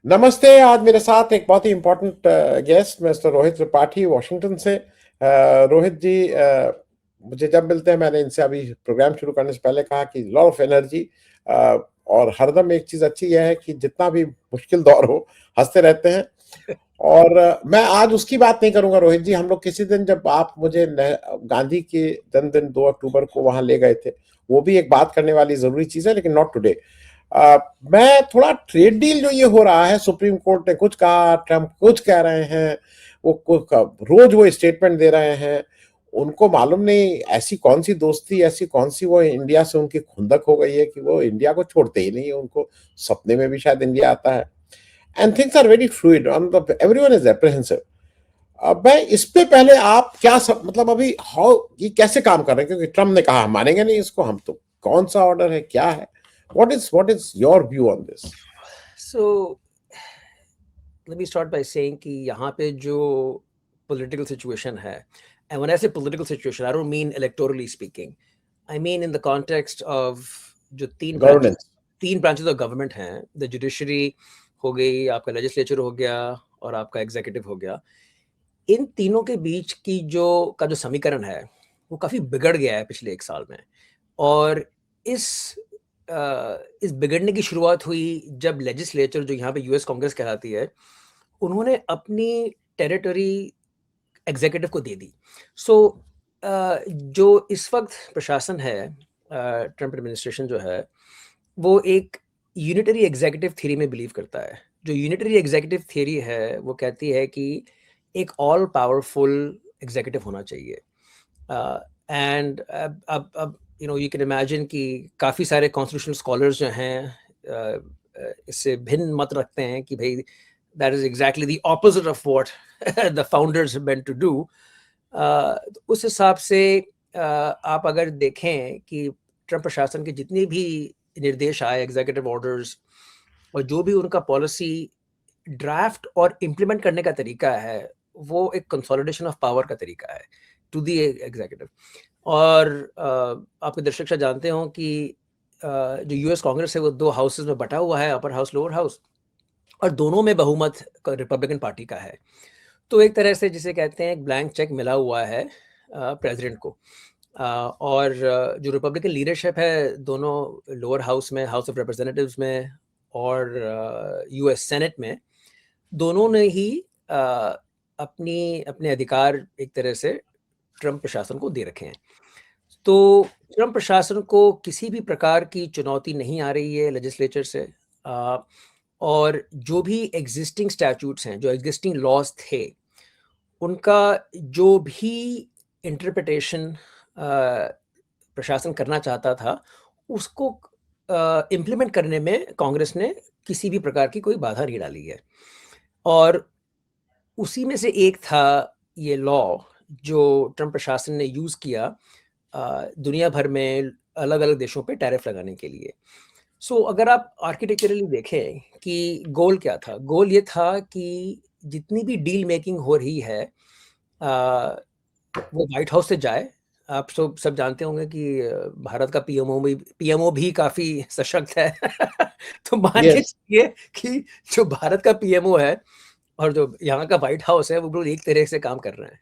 नमस्ते। आज मेरे साथ एक बहुत ही important guest mister Rohit Tripathi Washington से। रोहित जी, मुझे जब मिलते हैं, मैंने इनसे अभी प्रोग्राम शुरू करने से पहले कहा कि लॉट ऑफ एनर्जी, और हरदम एक चीज अच्छी यह है कि जितना भी मुश्किल दौर हो, हंसते रहते हैं। और मैं आज उसकी बात नहीं करूंगा रोहित जी। हम लोग किसी दिन, जब आप मुझे गांधी के जन्मदिन 2 अक्टूबर को वहां ले गए थे, वो भी एक बात करने वाली जरूरी चीज है, लेकिन नॉट टुडे। मैं थोड़ा ट्रेड डील जो ये हो रहा है, सुप्रीम कोर्ट ने कुछ कहा, ट्रंप कुछ कह रहे हैं, रोज वो स्टेटमेंट दे रहे हैं। उनको मालूम नहीं ऐसी कौन सी दोस्ती, ऐसी कौन सी वो इंडिया से उनकी खुंदक हो गई है कि वो इंडिया को छोड़ते ही नहीं है। उनको सपने में भी शायद इंडिया आता है। And things are very fluid, everyone is apprehensive. अब मैं इस पे पहले आप क्या सब, मतलब अभी हाउ ये कैसे काम कर रहे हैं, क्योंकि ट्रम्प ने कहा हम मानेंगे नहीं इसको, हम तो कौन सा ऑर्डर है, क्या है, what is your view on this? So let me start by saying कि यहाँ पे जो political situation है, and when I say political situation, I don't mean electorally speaking. I mean in the context of जो governance. तीन branches of government हैं, the judiciary हो गई, आपका legislature हो गया और आपका executive हो गया। इन तीनों के बीच की जो समीकरण है, वो काफ़ी बिगड़ गया है पिछले 1 साल में। और इस इस बिगड़ने की शुरुआत हुई जब लेजिस्लेचर, जो यहाँ पे यूएस कांग्रेस कहलाती है, उन्होंने अपनी टेरिटरी एग्जीक्यूटिव को दे दी। सो जो इस वक्त प्रशासन है, ट्रंप एडमिनिस्ट्रेशन जो है, वो एक यूनिटरी एग्जीक्यूटिव थ्योरी में बिलीव करता है। जो यूनिटरी एग्जीक्यूटिव थ्योरी है, वो कहती है कि एक ऑल पावरफुल एग्जीक्यूटिव होना चाहिए। एंड अब यू कैन इमेजिन कि काफ़ी सारे कॉन्स्टिट्यूशनल स्कॉलर्स जो हैं इससे भिन्न मत रखते हैं कि भाई that is exactly the opposite of what the founders meant to do. उस हिसाब से आप अगर देखें कि ट्रंप प्रशासन के जितनी भी निर्देश आए, एग्जीक्यूटिव ऑर्डर्स, और जो भी उनका पॉलिसी ड्राफ्ट और इम्प्लीमेंट करने का तरीका है, वो एक कंसोलिडेशन ऑफ पावर का तरीका है टू दी एग्जीक्यूटिव। और आपके दर्शक शायद जानते हो कि जो यूएस कांग्रेस है वो 2 हाउसेस में बटा हुआ है, अपर हाउस, लोअर हाउस, और दोनों में बहुमत रिपब्लिकन पार्टी का है। तो एक तरह से जिसे कहते हैं एक ब्लैंक चेक मिला हुआ है प्रेसिडेंट को। और जो रिपब्लिकन लीडरशिप है दोनों लोअर हाउस में, हाउस ऑफ रिप्रेजेंटेटिव्स में और यूएस सेनेट में, दोनों ने ही अपने अधिकार एक तरह से ट्रंप प्रशासन को दे रखे हैं। तो ट्रंप प्रशासन को किसी भी प्रकार की चुनौती नहीं आ रही है लेजिस्लेचर से। और जो भी एग्जिस्टिंग स्टैट्यूट्स हैं, जो एग्जिस्टिंग लॉज थे, उनका जो भी इंटरप्रिटेशन प्रशासन करना चाहता था, उसको इम्प्लीमेंट करने में कांग्रेस ने किसी भी प्रकार की कोई बाधा नहीं डाली है। और उसी में से एक था ये लॉ जो ट्रंप प्रशासन ने यूज़ किया दुनिया भर में अलग अलग देशों पे टैरिफ लगाने के लिए। सो अगर आप आर्किटेक्चरली देखें कि गोल क्या था, गोल ये था कि जितनी भी डील मेकिंग हो रही है वो व्हाइट हाउस से जाए। आप सब जानते होंगे कि भारत का पीएमओ भी काफ़ी सशक्त है। तो मान के यस। चलिए कि जो भारत का पीएमओ है और जो यहाँ का व्हाइट हाउस है, वो बिल्कुल एक तरह से काम कर रहे हैं।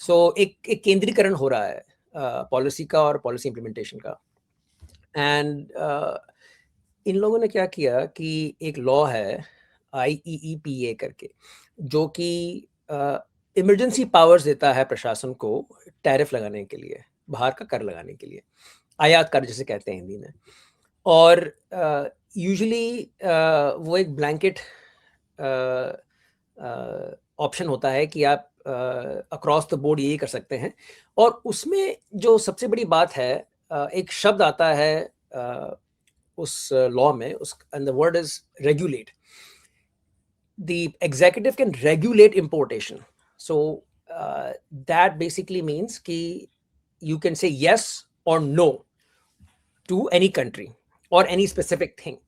सो एक केंद्रीकरण हो रहा है पॉलिसी का और पॉलिसी इम्प्लीमेंटेशन का। एंड इन लोगों ने क्या किया कि एक लॉ है IEEPA करके, जो कि इमरजेंसी पावर्स देता है प्रशासन को टैरिफ लगाने के लिए, बाहर का कर लगाने के लिए, आयात कर जिसे कहते हैं हिंदी में। और यूजुअली वो एक ब्लैंकेट ऑप्शन होता है कि आप अक्रॉस द बोर्ड यही कर सकते हैं। और उसमें जो सबसे बड़ी बात है, एक शब्द आता है उस लॉ में, उस and the word is regulate. The executive can regulate importation. So that basically means कि you can say yes or no to any country or any specific thing.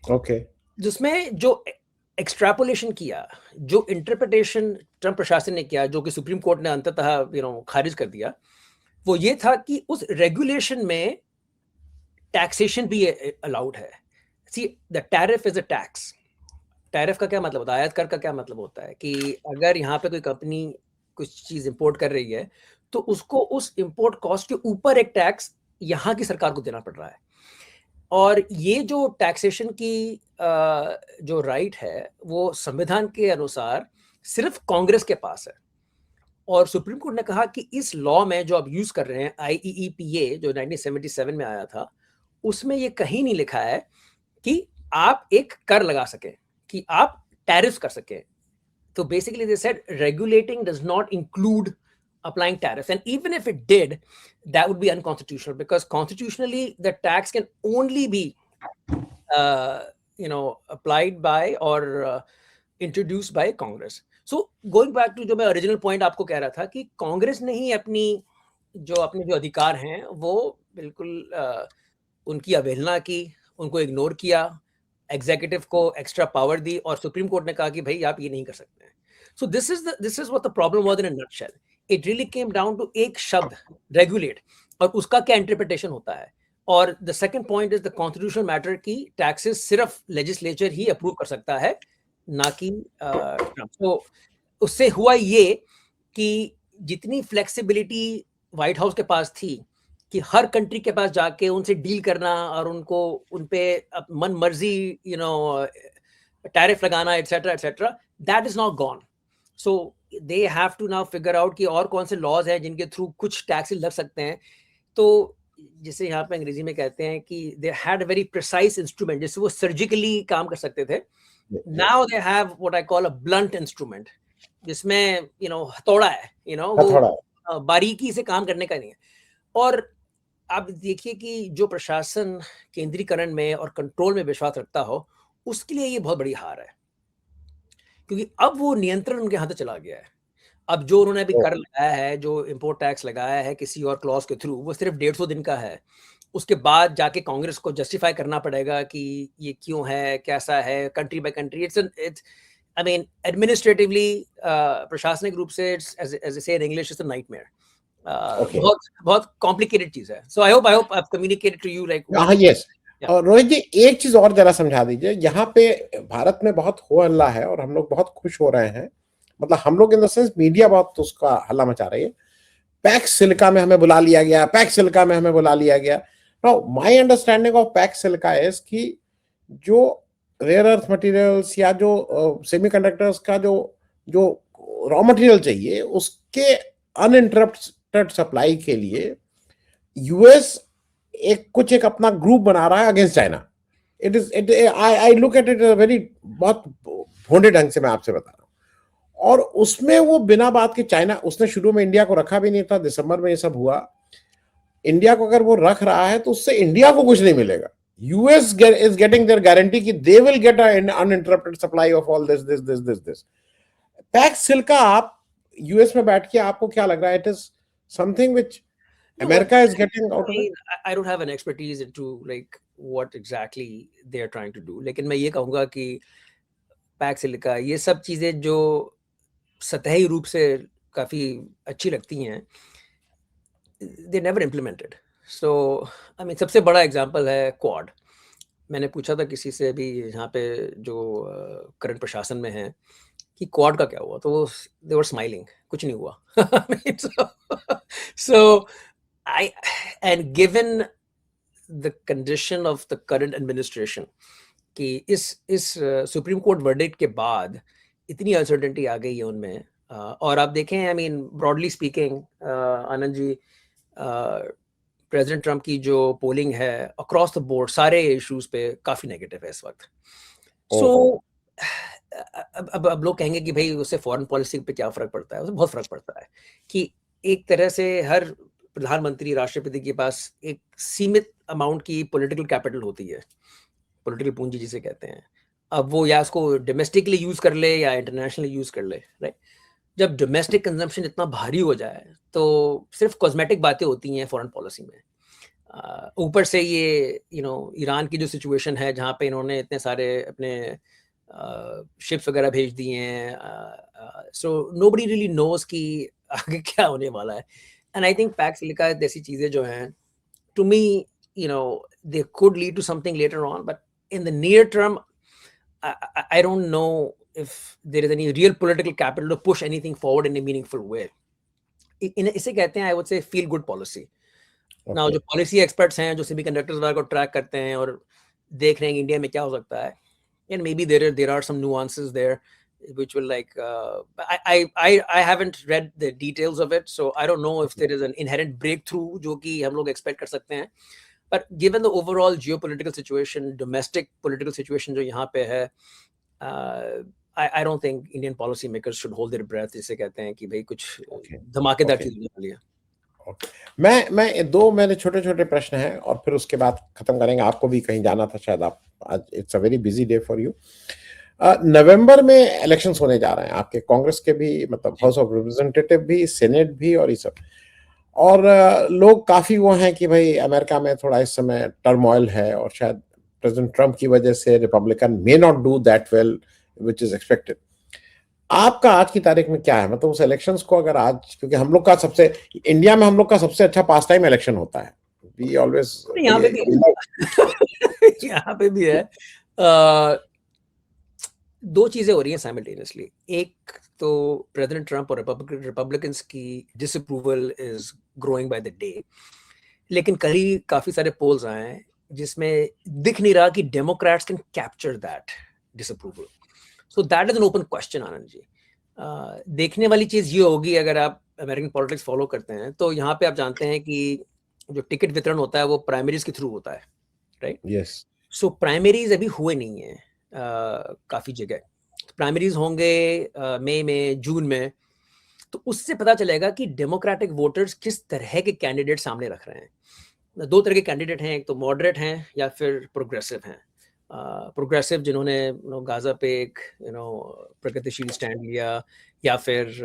Okay. जिसमें जो एक्सट्रापोलेशन किया, जो इंटरप्रिटेशन ट्रंप प्रशासन ने किया, जो कि सुप्रीम कोर्ट ने अंततः खारिज कर दिया, वो ये था कि उस रेगुलेशन में टैक्सेशन भी अलाउड है। See, the tariff is a tax, tariff का क्या मतलब होता है, आयात कर का क्या मतलब होता है कि अगर यहाँ पे कोई कंपनी कुछ चीज़ इंपोर्ट कर रही है, तो उसको उस इंपोर्ट कॉस्ट के ऊपर एक टैक्स यहाँ की सरकार को देना पड़ रहा है। और ये जो टैक्सेशन की जो राइट है, वो संविधान के अनुसार सिर्फ कांग्रेस के पास है। और सुप्रीम कोर्ट ने कहा कि इस लॉ में जो आप यूज़ कर रहे हैं, आईईईपीए जो 1977 में आया था, उसमें ये कहीं नहीं लिखा है कि आप एक कर लगा सकें, कि आप टैरिफ कर सकें। So basically, they said regulating does not include applying tariffs. And even if it did, that would be unconstitutional because constitutionally, the tax can only be, applied by or introduced by Congress. So going back to जो मैं original point आपको कह रहा था कि कांग्रेस ने ही अपने जो अधिकार हैं वो बिल्कुल उनकी अवहेलना की, उनको इग्नोर किया, एग्जीक्यूटिव को एक्स्ट्रा पावर दी और सुप्रीम कोर्ट ने कहा कि भाई आप ये नहीं कर सकते हैं। So this is what the problem was in a nutshell. It really came down to एक शब्द रेगुलेट, और उसका क्या इंटरप्रिटेशन होता है। और the second point is the constitutional matter की टैक्सेस सिर्फ लेजिस्लेचर ही अप्रूव कर सकता है, ना कि ट्रम्प। तो उससे हुआ ये कि जितनी फ्लेक्सिबिलिटी व्हाइट हाउस के पास थी कि हर कंट्री के पास जाके उनसे डील करना और उनको उन पे मन मर्जी टैरिफ लगाना etcetera, that is not gone. So they have to now figure out कि और कौन से लॉज हैं जिनके थ्रू कुछ टैक्सेस लग सकते हैं। तो जिसे यहाँ पे अंग्रेजी में कहते हैं कि they had a very precise instrument, जिससे वो सर्जिकली काम कर सकते थे। Now they have what I call a blunt instrument, जिसमें हथौड़ा है, वो बारीकी से काम करने का नहीं है। और आप देखिए कि जो प्रशासन केंद्रीकरण में और कंट्रोल में विश्वास रखता हो, उसके लिए ये बहुत बड़ी हार है, क्योंकि अब वो नियंत्रण उनके हाथ से चला गया है। अब जो उन्होंने अभी कर लगाया है, जो इंपोर्ट टैक्स लगाया है किसी और क्लॉज के थ्रू, वो सिर्फ 150 दिन का है। उसके बाद जाके कांग्रेस को जस्टिफाई करना पड़ेगा कि ये क्यों है, कैसा है, country by country. It's I mean administratively, प्रशासनिक रूप से, as I say in English, it's a nightmare. बहुत बहुत कॉम्प्लिकेटेड चीज है। So I hope I communicated to you like. हाँ, यस। और रोहित जी, एक चीज और जरा समझा दीजिए। यहाँ पे भारत में बहुत हो हल्ला है और हम लोग बहुत खुश हो रहे हैं, मतलब हम लोग इन द सेंस मीडिया बहुत उसका हल्ला मचा रही है। पैक्स सिलिका में हमें बुला लिया गया, पैक्स सिलिका में हमें बुला लिया गया। Now my understanding of PACS silica is कि जो रेयर अर्थ मटेरियल्स या जो सेमीकंडक्टर्स का जो जो रॉ मटेरियल चाहिए, उसके अनइंटरप्टेड सप्लाई के लिए यूएस एक अपना ग्रुप बना रहा है against China. I look at it very, बहुत भोंडे ढंग से मैं आपसे बता रहा हूं। और उसमें वो बिना बात के चाइना, उसने शुरू में इंडिया को रखा भी नहीं था, दिसंबर में ये सब हुआ। इंडिया को अगर वो रख रहा है तो उससे इंडिया को कुछ नहीं मिलेगा। US is getting their guarantee कि they will get uninterrupted supply of all this. Pax Silica, आप यूएस में बैठ के आपको क्या लग रहा है? It is something which America is getting out of it? I don't have an expertise into like what exactly they are trying to do. लेकिन मैं ये कहूँगा कि पैक्स सिलिका, ये सब चीजें जो सतही रूप से काफी अच्छी लगती हैं, they never implemented. So I mean, सबसे बड़ा एग्जांपल है क्वाड। मैंने पूछा था किसी से भी यहाँ पे जो करंट प्रशासन में है कि क्वाड का क्या हुआ, तो they were smiling, कुछ नहीं हुआ। I mean, so and given the condition of the current administration कि इस सुप्रीम कोर्ट वर्डिक्ट के बाद इतनी अनसर्टेनिटी आ गई है उनमें, और आप देखें, I mean broadly speaking, Anand ji, president Trump की जो पोलिंग है अक्रॉस द बोर्ड सारे इश्यूज पे काफी नेगेटिव है इस वक्त। सो अब लोग कहेंगे कि भाई उससे फॉरेन पॉलिसी पे क्या फर्क पड़ता है? उससे बहुत फर्क पड़ता है कि एक तरह से हर प्रधानमंत्री, राष्ट्रपति के पास एक सीमित अमाउंट की पॉलिटिकल कैपिटल होती है, पॉलिटिकल पूंजी जिसे कहते हैं। अब वो या उसको डोमेस्टिकली यूज कर ले या इंटरनेशनली यूज कर ले, राइट? जब डोमेस्टिक कंजम्पशन इतना भारी हो जाए तो सिर्फ कॉस्मेटिक बातें होती हैं फॉरेन पॉलिसी में। ऊपर से ये ईरान की जो सिचुएशन है जहाँ पे इन्होंने इतने सारे अपने शिप्स वगैरह भेज दिए हैं, सो नोबडी रियली नोज कि आगे क्या होने वाला है। And I think Pax Silica जैसी चीजें जो हैं, to me, they could lead to something later on, but in the near term, I don't know if there is any real political capital to push anything forward in a meaningful way. इसे कहते हैं, I would say, feel good policy. Now okay जो policy experts हैं, जो semiconductors वगैरह को track करते हैं और देख रहे हैं कि इंडिया में क्या हो सकता है, and maybe there are some nuances there which will like I haven't read the details of it, so I don't know if there is an inherent breakthrough जो कि हम लोग expect कर सकते हैं. But given the overall geopolitical situation, domestic political situation जो यहाँ पे है, I don't think Indian policymakers should hold their breath. इसे कहते हैं कि भाई कुछ ओके धमाकेदार ओके चीज होने वाली है. ओके मैं दो मेरे छोटे छोटे प्रश्न हैं और फिर उसके बाद खत्म करेंगे. आपको भी कहीं जाना था शायद, आप आज it's a very busy day for you. November में इलेक्शंस होने जा रहे हैं आपके कांग्रेस के भी, मतलब हाउस ऑफ रिप्रेजेंटेटिव भी, सेनेट भी और ये सब. और लोग काफी वो हैं कि भाई अमेरिका में थोड़ा इस समय टर्मोइल है और शायद प्रेसिडेंट ट्रम्प की वजह से Republican may not do that well which is expected. आपका आज की तारीख में क्या है, मतलब उस इलेक्शंस को अगर आज, क्योंकि हम लोग का सबसे, इंडिया में हम लोग का सबसे अच्छा पास टाइम इलेक्शन होता है. वी ऑलवेज, यहाँ पे भी है. यहाँ पे भी है. दो चीजें हो रही हैं साइमल्टेनियसली. एक तो प्रेसिडेंट ट्रम्प और रिपब्लिकन्स की disapproval is growing by the day. लेकिन कल ही काफी सारे पोल्स आए हैं जिसमें दिख नहीं रहा कि Democrats can capture that disapproval. So that is an open question, Anand ji. देखने वाली चीज ये होगी, अगर आप अमेरिकन पॉलिटिक्स फॉलो करते हैं तो यहाँ पे आप जानते हैं कि जो टिकट वितरण होता है वो प्राइमरीज के थ्रू होता है, राइट? यस. सो प्राइमरीज अभी हुए नहीं है काफी जगह. प्राइमरीज होंगे मई में, जून में. तो उससे पता चलेगा कि डेमोक्रेटिक वोटर्स किस तरह के कैंडिडेट सामने रख रहे हैं. दो तरह के कैंडिडेट हैं, एक तो मॉडरेट हैं या फिर प्रोग्रेसिव हैं. प्रोग्रेसिव जिन्होंने गाजा पे एक प्रगतिशील स्टैंड लिया, या फिर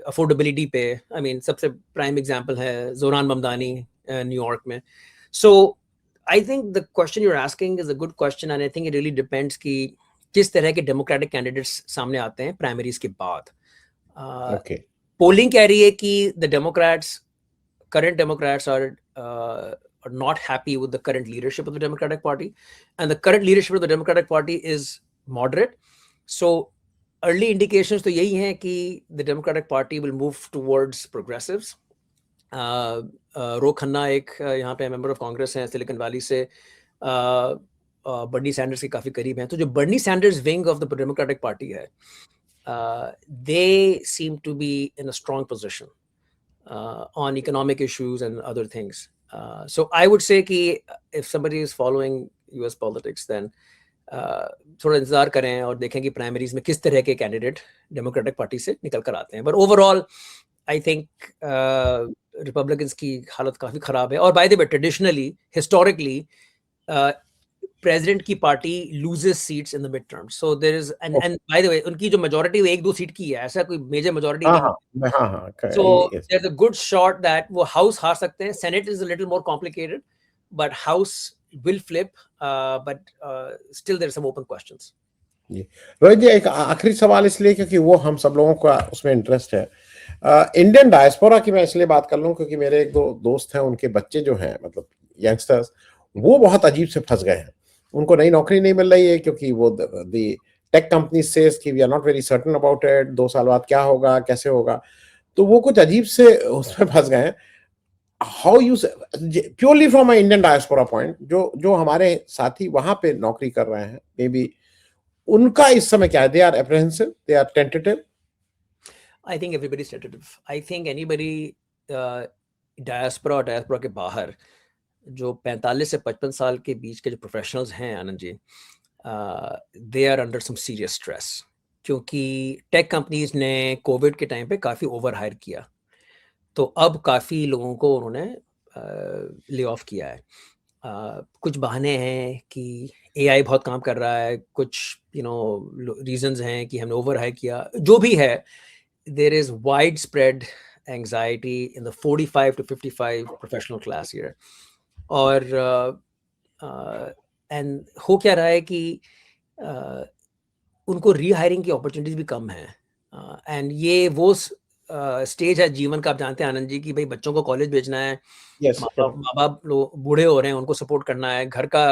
अफोर्डेबिलिटी पे. आई मीन सबसे प्राइम एग्जांपल है जोरान ममदानी न्यूयॉर्क में. So I think the question you are asking is a good question, and I think it really depends कि किस तरह के डेमोक्रेटिक कैंडिडेट्स सामने आते हैं प्राइमरीज के बाद. ओके. पोलिंग कह रही है कि the Democrats, current Democrats are not happy with the current leadership of the Democratic Party, and the current leadership of the Democratic Party is moderate. So early indications तो यही हैं कि the Democratic Party will move towards progressives. रो खन्ना एक यहाँ पे member of Congress हैं silicon valley से, Bernie Sanders के काफी करीब हैं. तो जो Bernie Sanders wing of the Democratic Party है, they seem to be in a strong position on economic issues and other things. So I would say कि if somebody is following US politics, then थोड़ा इंतजार करें और देखें कि primaries में किस तरह के कैंडिडेट डेमोक्रेटिक पार्टी से निकल कर आते हैं. But overall I think Republicans की हालत काफी खराब है. और by the way, traditionally, historically, president की party loses seats in the midterm. So there is, and by the way उनकी जो मेजॉरिटी वो 1-2 सीट की है, ऐसा कोई मेजर मेजॉरिटी नहीं है. हाँ. So there's a good shot that वो हाउस हार सकते हैं. Senate is a little more complicated, but house will flip, but still there are some open questions. जी. रोहित जी, एक आखिरी सवाल इसलिए क्योंकि वो हम सब लोगों का उसमें इंटरेस्ट है. इंडियन डायस्पोरा की मैं इसलिए बात कर लूं क्योंकि मेरे एक दो दोस्त हैं, उनके बच्चे जो हैं, मतलब यंगस्टर्स, वो बहुत अजीब से फंस गए हैं. उनको नई नौकरी नहीं मिल रही है क्योंकि वो दी टेक कंपनी सेज कि we are not very certain about it, 2 साल बाद क्या होगा, कैसे होगा. तो वो कुछ अजीब से उसमें फंस गए हैं. How you, purely from a Indian diaspora point, जो हमारे साथी वहां पे नौकरी कर रहे हैं, मे बी उनका इस समय क्या है? They are apprehensive, they are tentative. I think everybody's tentative. I think anybody diaspora के बाहर जो 45 से 55 साल के बीच के जो प्रोफेशनल्स हैं, Anand ji, they are under some serious stress. क्योंकि टेक कंपनीज ने कोविड के टाइम पे काफ़ी ओवर हायर किया, तो अब काफ़ी लोगों को उन्होंने ले ऑफ किया है. कुछ बहाने हैं कि AI बहुत काम कर रहा है, कुछ रीजंस हैं कि हमने ओवर हायर किया. जो भी है, there is widespread anxiety in the 45 to 55 professional class here. और एंड हो क्या रहा है कि उनको रीहायरिंग की अपॉर्चुनिटीज भी कम है. एंड ये वो स्टेज है जीवन का, आप जानते हैं आनंद जी, कि भाई बच्चों को कॉलेज भेजना है, माँ बाप लोग बूढ़े हो रहे हैं, उनको सपोर्ट करना है, घर का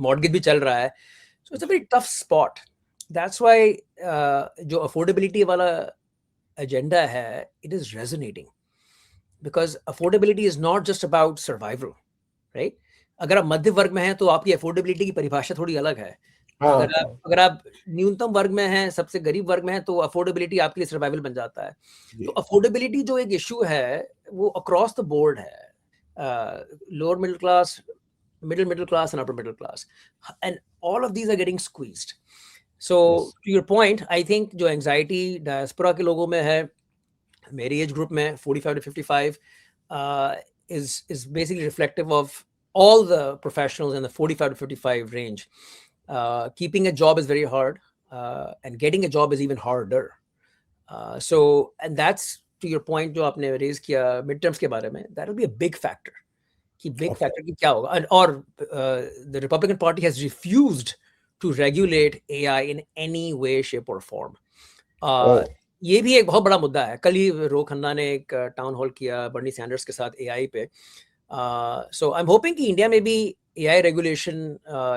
मॉर्गेज भी चल रहा है. So it's a very tough spot. That's why जो अफोर्डेबिलिटी वाला एजेंडा है, it is resonating, because affordability is not just about survival, right? अगर आप मध्य वर्ग में हैं तो आपकी अफोर्डेबिलिटी की परिभाषा थोड़ी अलग है। हाँ अगर आप न्यूनतम वर्ग में हैं, सबसे गरीब वर्ग में हैं, तो अफोर्डेबिलिटी आपके लिए सर्वाइवल बन जाता है। जी तो अफोर्डेबिलिटी जो एक इशू है, वो अक्रॉस द बोर्ड है, lower middle class, middle class and upper middle class, and all of these are getting squeezed. So yes to your point, I think जो anxiety diaspora के लोगों में है, मेरी एज ग्रुप में 45 to 55 is basically reflective of all the professionals in the 45 to 55 range. Keeping a job is very hard, and getting a job is even harder. So, and that's to your point जो आपने raise किया midterms के बारे में, that will be a big factor. कि big of factor की क्या होगा, और the Republican Party has refused to regulate AI in any way shape और फॉर्म। oh ये भी एक बहुत बड़ा मुद्दा है। कल ही रो खन्ना ने एक टाउन हॉल किया बर्नी सैंडर्स के साथ एआई पे। सो आई एम होपिंग कि इंडिया में भी एआई रेगुलेशन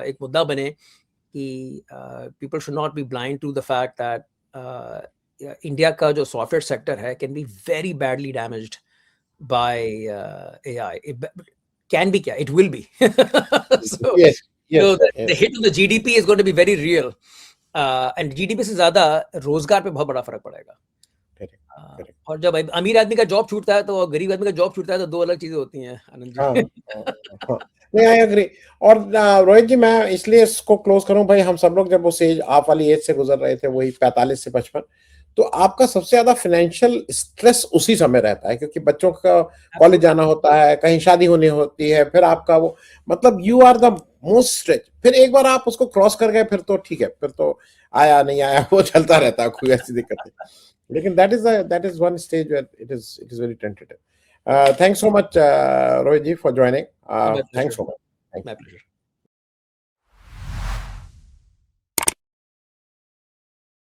एक मुद्दा बने, कि people should not be blind to the fact that India का जो सॉफ्टवेयर सेक्टर है can be very badly damaged by AI. Can be kya, it will be. so yes so yes the yes hit on the GDP is going to be very real, and GDP से ज्यादा रोजगार पे बहुत बड़ा फर्क पड़ेगा। correct correct और जब अमीर आदमी का जॉब छूटता है तो गरीब आदमी का जॉब छूटता है, तो दो अलग चीजें होती हैं आनंद हाँ जी। हाँ नहीं आई एग्री। और रोहित जी मैं इसलिए इसको क्लोज करूं भाई, हम सब लोग जब उस एज आप वाली एज से गुजर रहे थे, वही 45 से 55, तो आपका सबसे ज्यादा फाइनेंशियल स्ट्रेस उसी समय रहता है, क्योंकि बच्चों का कॉलेज जाना होता है, कहीं शादी होनी होती है, फिर आपका वो मतलब you are the most stretch. फिर एक बार आप उसको क्रॉस कर गए फिर तो ठीक है, फिर तो आया नहीं आया वो चलता रहता है, कोई ऐसी दिक्कत नहीं। लेकिन that is one stage where it is very tentative. Thanks so much, Rohit ji, for joining. My Thanks pleasure. so much. Thank you. My pleasure.